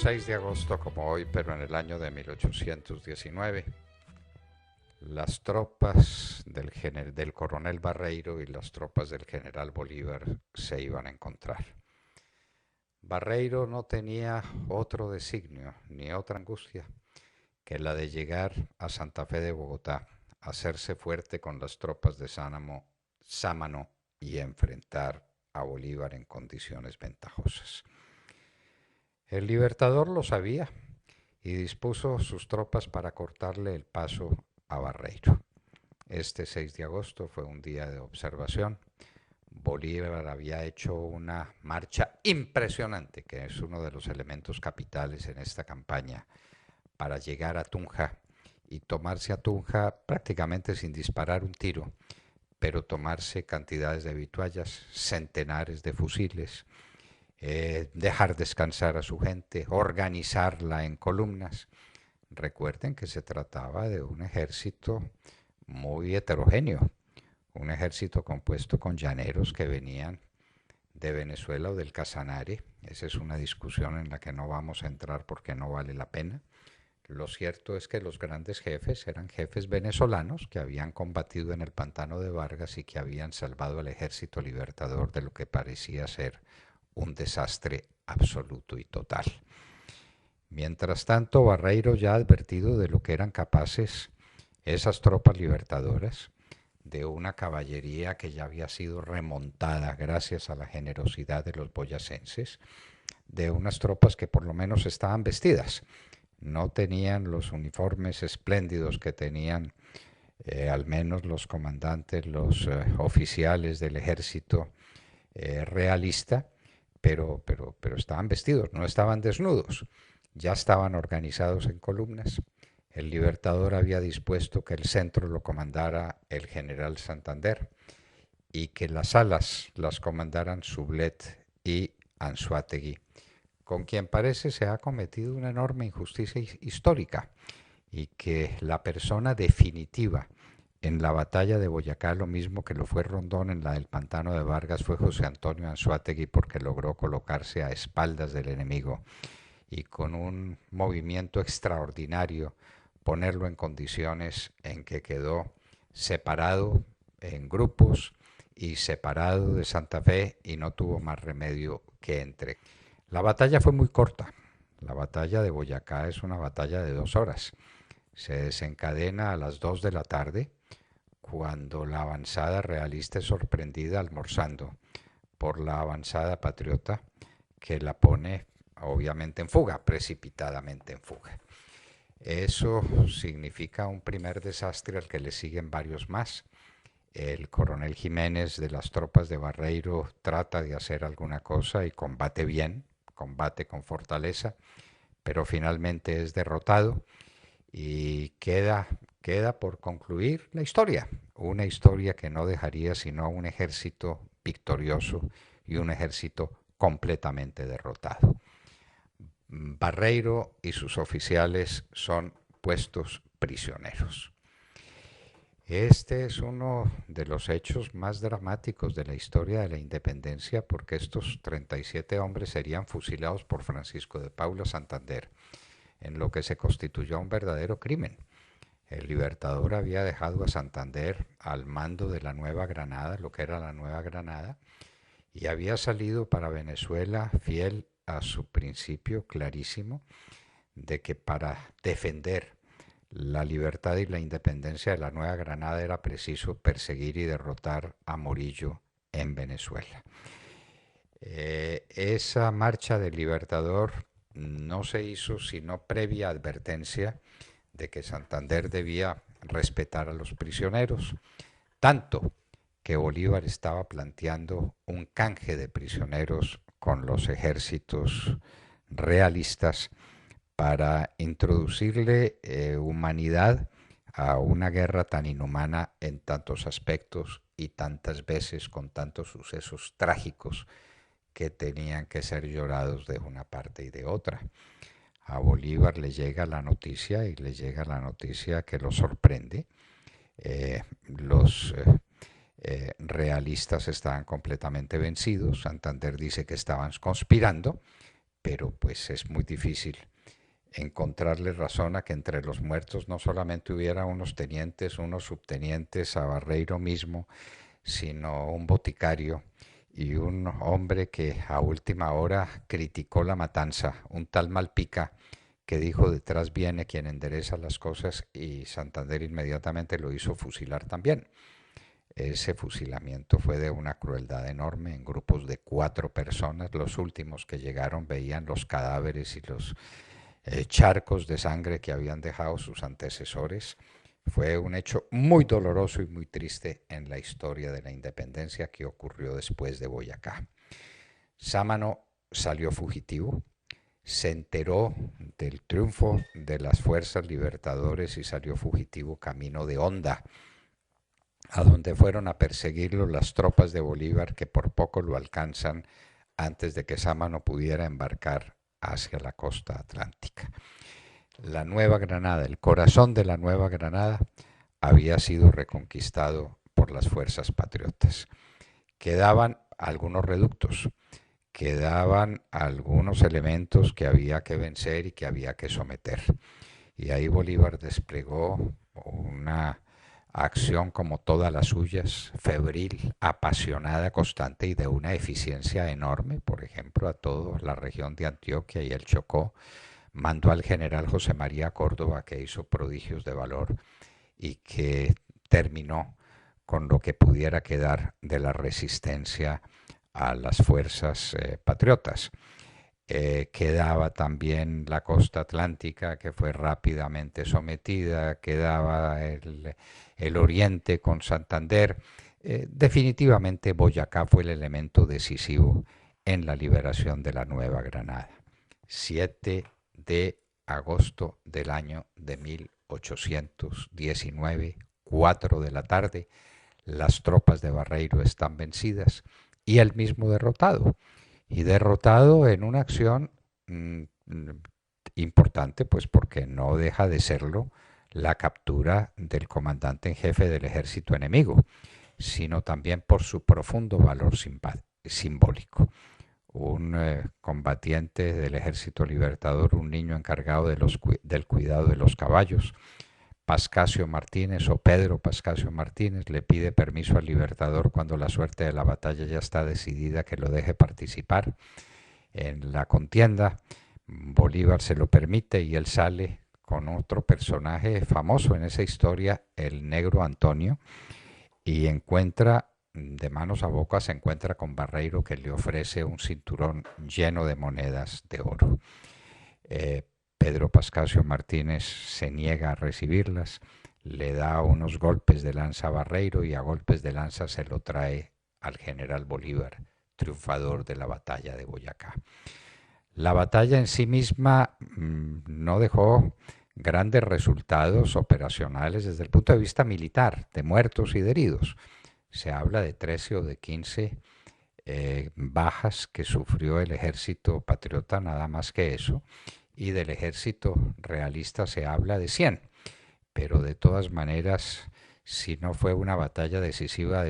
6 de agosto como hoy, pero en el año de 1819, las tropas del coronel Barreiro y las tropas del general Bolívar se iban a encontrar. Barreiro no tenía otro designio ni otra angustia que la de llegar a Santa Fe de Bogotá, hacerse fuerte con las tropas de Sámano y enfrentar a Bolívar en condiciones ventajosas. El Libertador lo sabía y dispuso sus tropas para cortarle el paso a Barreiro. Este 6 de agosto fue un día de observación. Bolívar había hecho una marcha impresionante, que es uno de los elementos capitales en esta campaña, para llegar a Tunja y tomarse a Tunja prácticamente sin disparar un tiro, pero tomarse cantidades de vituallas, centenares de fusiles, dejar descansar a su gente, organizarla en columnas. Recuerden que se trataba de un ejército muy heterogéneo, un ejército compuesto con llaneros que venían de Venezuela o del Casanare. Esa es una discusión en la que no vamos a entrar porque no vale la pena. Lo cierto es que los grandes jefes eran jefes venezolanos que habían combatido en el pantano de Vargas y que habían salvado al ejército libertador de lo que parecía ser un desastre absoluto y total. Mientras tanto, Barreiro, ya advertido de lo que eran capaces esas tropas libertadoras, de una caballería que ya había sido remontada gracias a la generosidad de los boyacenses, de unas tropas que por lo menos estaban vestidas, no tenían los uniformes espléndidos que tenían al menos los comandantes, los oficiales del ejército realista, pero estaban vestidos, no estaban desnudos, ya estaban organizados en columnas. El Libertador había dispuesto que el centro lo comandara el general Santander y que las alas las comandaran Sublet y Anzoátegui, con quien parece se ha cometido una enorme injusticia histórica y que la persona definitiva en la batalla de Boyacá, lo mismo que lo fue Rondón en la del Pantano de Vargas, fue José Antonio Anzoátegui, porque logró colocarse a espaldas del enemigo y con un movimiento extraordinario ponerlo en condiciones en que quedó separado en grupos y separado de Santa Fe y no tuvo más remedio que entre. La batalla fue muy corta. La batalla de Boyacá es una batalla de 2 horas. Se desencadena a las 2 de la tarde, cuando la avanzada realista es sorprendida almorzando por la avanzada patriota, que la pone obviamente en fuga, precipitadamente en fuga. Eso significa un primer desastre al que le siguen varios más. El coronel Jiménez de las tropas de Barreiro trata de hacer alguna cosa y combate bien, combate con fortaleza, pero finalmente es derrotado y queda por concluir la historia, una historia que no dejaría sino un ejército victorioso y un ejército completamente derrotado. Barreiro y sus oficiales son puestos prisioneros. Este es uno de los hechos más dramáticos de la historia de la independencia, porque estos 37 hombres serían fusilados por Francisco de Paula Santander, en lo que se constituyó un verdadero crimen. El Libertador había dejado a Santander al mando de la Nueva Granada, lo que era la Nueva Granada, y había salido para Venezuela fiel a su principio clarísimo de que para defender la libertad y la independencia de la Nueva Granada era preciso perseguir y derrotar a Morillo en Venezuela. Esa marcha del Libertador no se hizo sino previa advertencia de que Santander debía respetar a los prisioneros, tanto que Bolívar estaba planteando un canje de prisioneros con los ejércitos realistas para introducirle humanidad a una guerra tan inhumana en tantos aspectos y tantas veces con tantos sucesos trágicos que tenían que ser llorados de una parte y de otra. A Bolívar le llega la noticia y le llega la noticia que lo sorprende. Los realistas estaban completamente vencidos. Santander dice que estaban conspirando, pero pues es muy difícil encontrarle razón a que entre los muertos no solamente hubiera unos tenientes, unos subtenientes, a Barreiro mismo, sino un boticario y un hombre que a última hora criticó la matanza, un tal Malpica, que dijo detrás viene quien endereza las cosas, y Santander inmediatamente lo hizo fusilar también. Ese fusilamiento fue de una crueldad enorme, en grupos de 4 personas. Los últimos que llegaron veían los cadáveres y los charcos de sangre que habían dejado sus antecesores. Fue un hecho muy doloroso y muy triste en la historia de la independencia que ocurrió después de Boyacá. Sámano salió fugitivo, se enteró del triunfo de las fuerzas libertadores y salió fugitivo camino de Honda, a donde fueron a perseguirlo las tropas de Bolívar, que por poco lo alcanzan antes de que Sámano pudiera embarcar hacia la costa atlántica. La Nueva Granada, el corazón de la Nueva Granada, había sido reconquistado por las fuerzas patriotas. Quedaban algunos reductos, quedaban algunos elementos que había que vencer y que había que someter. Y ahí Bolívar desplegó una acción como todas las suyas, febril, apasionada, constante y de una eficiencia enorme. Por ejemplo, a toda la región de Antioquia y el Chocó mandó al general José María Córdoba, que hizo prodigios de valor y que terminó con lo que pudiera quedar de la resistencia a las fuerzas patriotas. Quedaba también la costa atlántica, que fue rápidamente sometida, quedaba el oriente con Santander. Definitivamente Boyacá fue el elemento decisivo en la liberación de la Nueva Granada. 7 de agosto del año de 1819, 4 de la tarde, las tropas de Barreiro están vencidas y él mismo derrotado. Y derrotado en una acción importante, pues porque no deja de serlo la captura del comandante en jefe del ejército enemigo, sino también por su profundo valor simbólico. Un combatiente del ejército libertador, un niño encargado del cuidado de los caballos, Pascasio Martínez o Pedro Pascasio Martínez, le pide permiso al libertador cuando la suerte de la batalla ya está decidida, que lo deje participar en la contienda. Bolívar se lo permite y él sale con otro personaje famoso en esa historia, el Negro Antonio, y encuentra, de manos a boca, se encuentra con Barreiro, que le ofrece un cinturón lleno de monedas de oro. Pedro Pascasio Martínez se niega a recibirlas, le da unos golpes de lanza a Barreiro y a golpes de lanza se lo trae al general Bolívar, triunfador de la batalla de Boyacá. La batalla en sí misma no dejó grandes resultados operacionales desde el punto de vista militar, de muertos y de heridos. Se habla de 13 o de 15 bajas que sufrió el ejército patriota, nada más que eso, y del ejército realista se habla de 100, pero de todas maneras, si no fue una batalla decisiva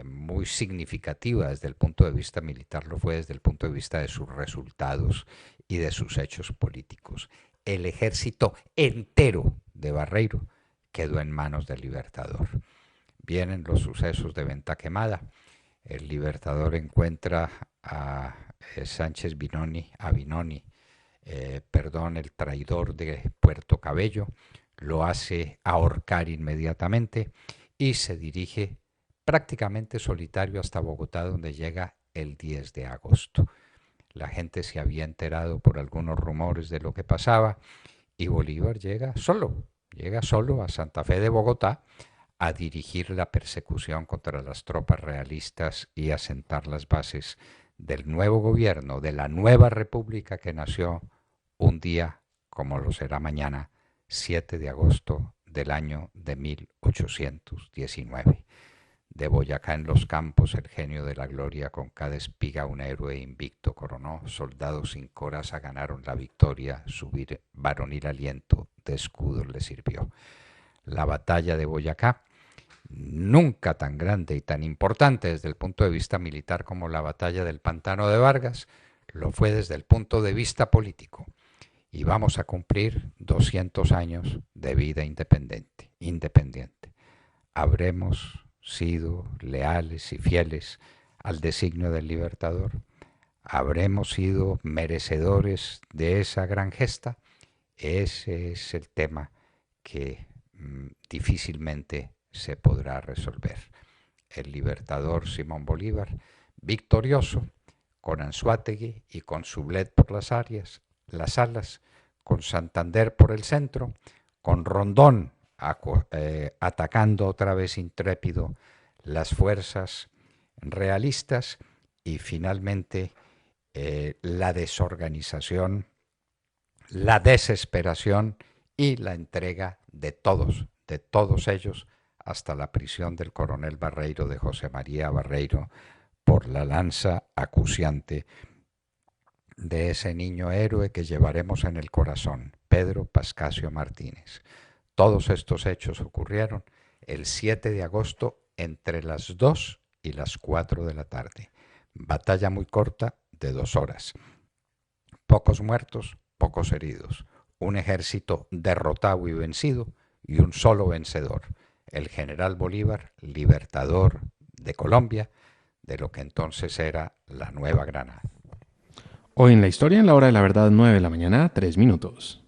muy significativa desde el punto de vista militar, lo fue desde el punto de vista de sus resultados y de sus hechos políticos. El ejército entero de Barreiro quedó en manos del Libertador. Vienen los sucesos de Venta Quemada. El Libertador encuentra a Sánchez Binoni, el traidor de Puerto Cabello, lo hace ahorcar inmediatamente y se dirige prácticamente solitario hasta Bogotá, donde llega el 10 de agosto. La gente se había enterado por algunos rumores de lo que pasaba y Bolívar llega solo a Santa Fe de Bogotá a dirigir la persecución contra las tropas realistas y a sentar las bases del nuevo gobierno, de la nueva república que nació un día como lo será mañana, 7 de agosto del año de 1819. De Boyacá en los campos, el genio de la gloria, con cada espiga un héroe invicto coronó, soldados sin coraza ganaron la victoria, su varonil aliento de escudo le sirvió. La batalla de Boyacá, nunca tan grande y tan importante desde el punto de vista militar como la batalla del Pantano de Vargas, lo fue desde el punto de vista político y vamos a cumplir 200 años de vida independiente. ¿Habremos sido leales y fieles al designio del Libertador? ¿Habremos sido merecedores de esa gran gesta? Ese es el tema que difícilmente se podrá resolver. El Libertador Simón Bolívar, victorioso, con Anzoátegui y con Sublet por las alas, con Santander por el centro, con Rondón atacando otra vez intrépido las fuerzas realistas y finalmente la desorganización, la desesperación y la entrega de todos ellos, hasta la prisión del coronel Barreiro, de José María Barreiro, por la lanza acuciante de ese niño héroe que llevaremos en el corazón, Pedro Pascasio Martínez. Todos estos hechos ocurrieron el 7 de agosto entre las 2 y las 4 de la tarde. Batalla muy corta de 2 horas. Pocos muertos, pocos heridos. Un ejército derrotado y vencido y un solo vencedor. El general Bolívar, libertador de Colombia, de lo que entonces era la Nueva Granada. Hoy en la historia, en la hora de la verdad, 9 de la mañana, 3 minutos.